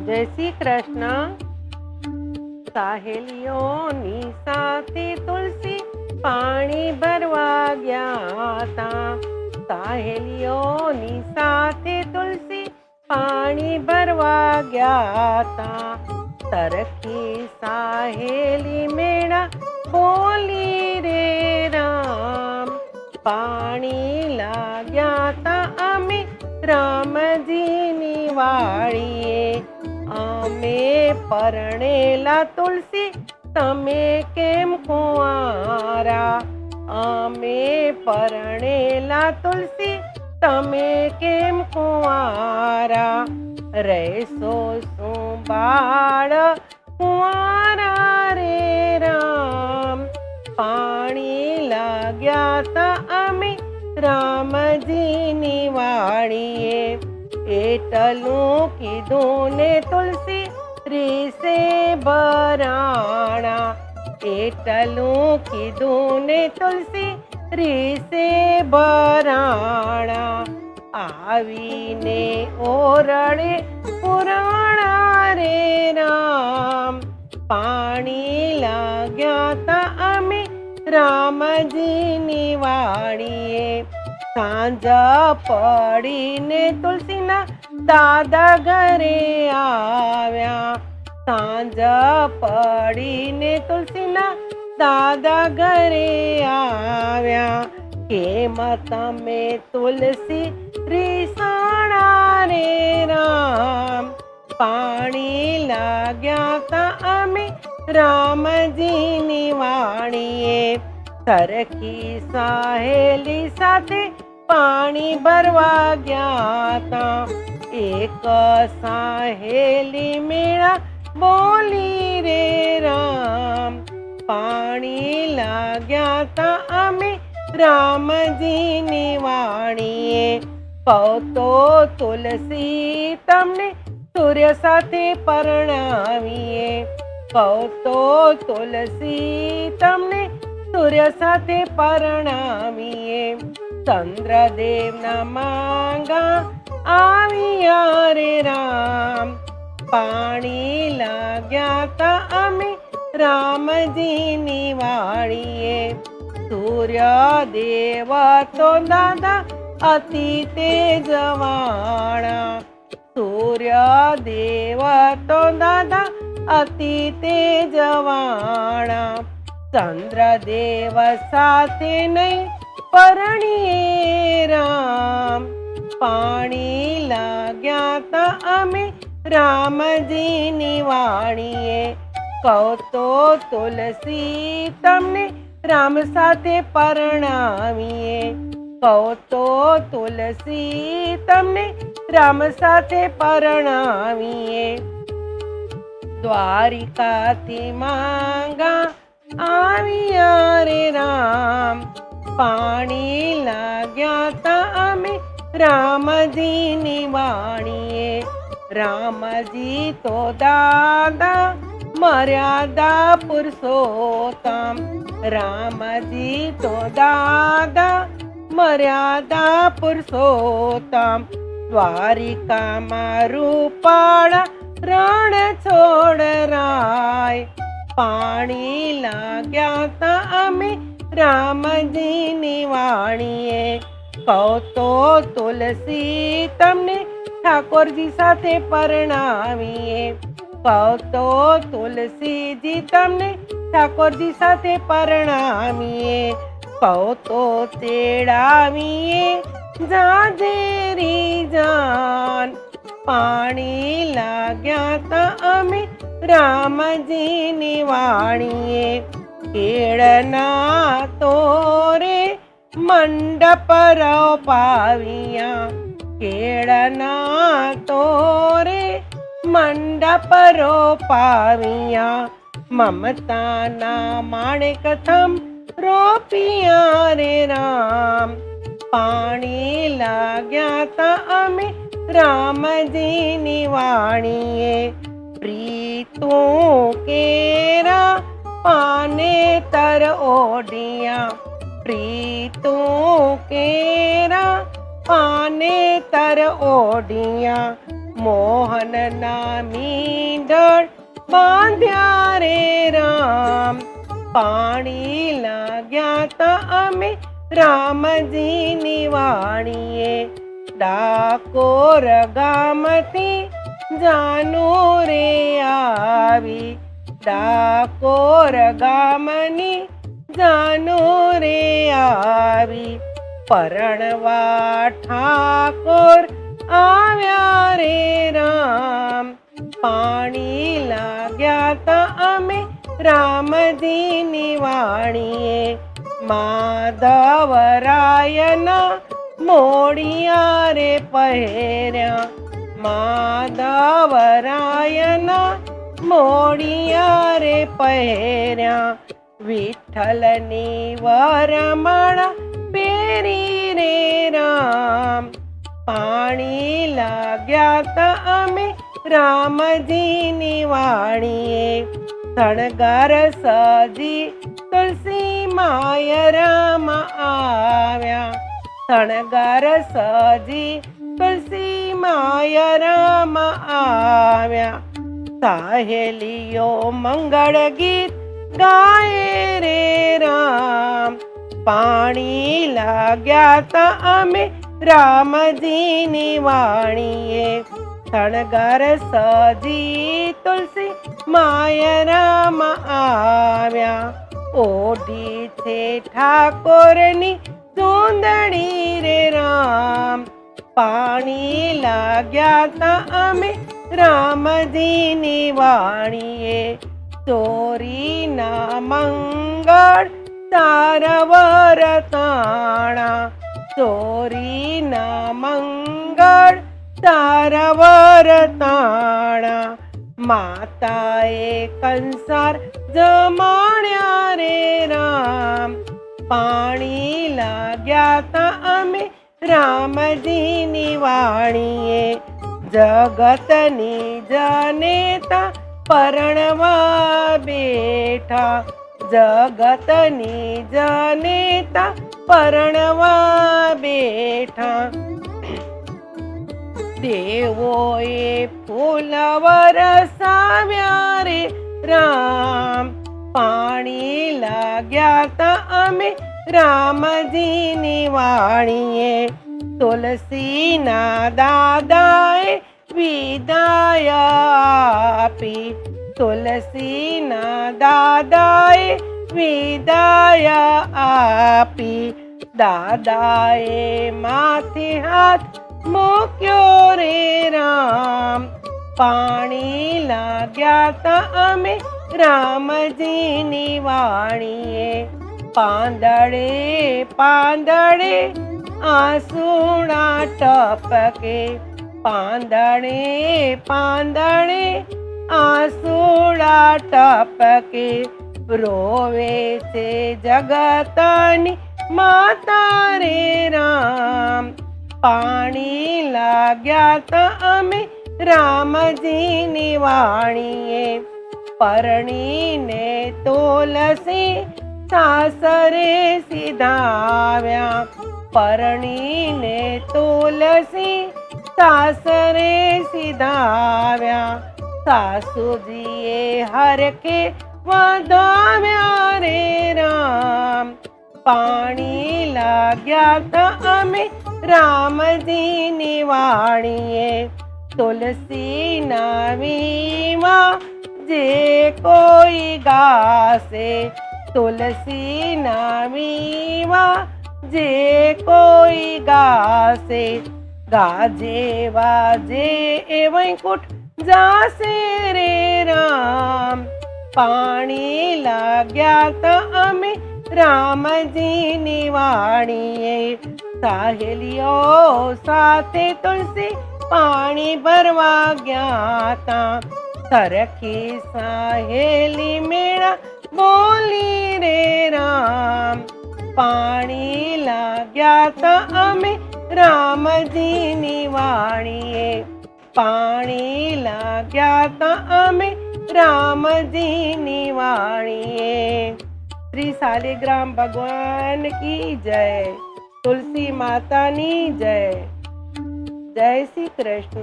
જય શ્રી કૃષ્ણ. સહેલીઓની સાથે તુલસી પાણી ભરવા ગયા હતા. સહેલીઓની સાથે તુલસી પાણી ભરવા ગયા હતા. સરખી સહેલી મેળા બોલી રે રામ. પાણી લાગ્યા તા અમે રામજીની વાડીએ. અમે પરણેલા તુલસી તમે કેમ કુંવારા. અમે પરણેલા તુલસી તમે કેમ કુંવારા. રહેશો શું બાળ કુંવારા રે રામ. પાણી લાગ્યા તા અમે રામજીની વાડીએ. એટલું કીધું ને તુલસી રીસે ભરાણા. એટલું કીધું ને તુલસી રીસે ભરાણા. આવીને ઓરડે પુરાણા રે રામ. પાણી લાગ્યા તા અમે રામજીની વાડીએ. સાંજ પડીને તુલસીના દાદા ઘરે આવ્યા. સાંજ પડીને તુલસીના દાદા ઘરે આવ્યા. કેમ તમે તુલસી રીસાણા રે રામ. પાણી લાગ્યા તા અમે રામજીની વાડીએ. સરખી સહેલી સાથે પાણી ભરવા ગયા તા. એક સહેલી મેળા બોલી રે રામ. પાણી લાગ્યા તા અમે રામજીની વાડીએ. કહો તો તુલસી તમને સૂર્ય સાથે પરણાવીએ. કહો તો તુલસી તમને સૂર્ય સાથે પરણાવીએ. ચંદ્રદેવના માંગા આવ્યા રે રામ. પાણી લાગ્યા તા અમે રામજીની વાડીએ. સૂર્યદેવ તો દાદા અતિ તેજવાળા. સૂર્યદેવ તો દાદા અતિ તેજવાળા. ચંદ્રદેવ સાથે નહીં પરણીએ રામ. પાણી લાગ્યા તા અમે રામજીની વાડીએ. કહો તો તુલસી તમને રામ સાથે પરણાવીએ. કહો તો તુલસી તમને રામ સાથે પરણાવીએ. દ્વારિકાથી માંગા આવ્યા રે રામ. પાણી લાગ્યા તા અમે રામજીની વાડીએ. રામજી તો દાદા મર્યાદા પુરુષોત્તમ. રામજી તો દાદા મર્યાદા પુરુષોત્તમ. દ્વારિકામાં રૂપાળા રણ છોડ રાય. પાણી લાગ્યા તા અમે રામજીની વાડીએ. કહો તો તુલસી તમને ઠાકોરજી સાથે પરણાવીએ. કહો તો તુલસીજી તમને ઠાકોરજી સાથે પરણાવીએ. કહો તો તેડાવીએ જાજેરી જાન. પાણી લાગ્યા તા અમે રામજીની વાડીએ. કેળના તોરે મંડપ રોપાવ્યા. કેળના તોરે મંડપ રોપાવ્યા. મમતાના માણેક થમ રોપિયા રે રામ. પાણી લાગ્યા તા અમે રામજીની વાડીએ. પ્રીતું કેરા પાને તર ઓઢિયા. પ્રીતું કેરા પાને તર ઓઢિયા. મોહનના મીંઢળ બાંધ્યા રે રામ, પાણી લાગ્યા તા અમે રામજીની વાણીએ, ડાકોર ગામથી જાનુ રે આવી, ડાકોર ગામની જાનુ રે આવી, પરણવા ઠાકોર આવ્યા રે રામ, પાણી લાગ્યા તા અમે રામજીની વાણીએ, માધવરાયના મોડિયા રે પહેર્યા, માધવરાયના મોડિયા રે પહેર્યા, વિઠ્ઠલની વરમાળા પહેરી રે રામ, પાણી લાગ્યા તા અમે રામજીની વાણીએ, શણગાર સજી તુલસી માય રામ આવ્યા, શણગાર સજી તુલસી માય રામ આવ્યા, સાહેલીઓ મંગળ ગીત ગાય રે રામ, પાણી લાગ્યા તા અમે રામજીની વાણીએ, શણગાર સજી તુલસી માય રામ આવ્યા, ઓઢી છે ઠાકોરની ચૂંદડી રે રામ, પાણી લાગ્યા તા અમે રામજીની વાણીએ, ચોરીના મંગળ તારવર તાણા, ચોરીના મંગળ તારવર તાણા, માતાએ કંસાર જમાડ્યા રે રામ, પાણી લાગ્યા તા અમે રામજીની વાણીએ, જગતની જનેતા પરણવા બેઠા, જગતની જનેતા પરણવા બેઠા, દેવોએ ફૂલ વરસાવ્યા રે રામ, પાણી લાગ્યા તા અમે રામજીની વાણીએ, તુલસીના દાદાએ વિદાય આપી, તુલસીના દાદાએ વિદાય આપી, દાદાએ માથે હાથ મૂક્યો રે રામ, પાણી લાગ્યા તા અમે રામજીની વાણીએ, પાંદડે પાંદડે આંસુડા ટપકે, પાંદડે પાંદડે આંસુડા ટપકે, રોવે છે જગતની માતા રે રામ, પાણી લાગ્યા તા અમે રામજીની વાણીએ, પરણીને તુલસી સાસરે સીધાવ્યા, પરણીને તુલસી સાસરે સીધાવ્યા, સાસુજીએ હરખે વધાવ્યા રે રામ, પાણી લાગ્યા તા અમે રામજીની વાણીએ, તુલસીના વીમા જે કોઈ ગાશે, તુલસીના વીમા જે કોઈ ગાશે, ગાજે વાજે એ વૈકુંઠ જાશે રે રામ, પાણી લાગ્યા તા અમે રામજીની વાણીએ, સાહેલીઓ સાથે તુલસી પાણી ભરવા ગયા તા, સરખી સાહેલી મેળા બોલી રે રામ, પાણી લાગ્યા તા અમે રામજીની વાણીએ, પાણી લાગ્યા તા અમે રામજીની વાણીએ। श्री शालिग्राम भगवान की जय, तुलसी माता नी जय। जय श्री कृष्ण।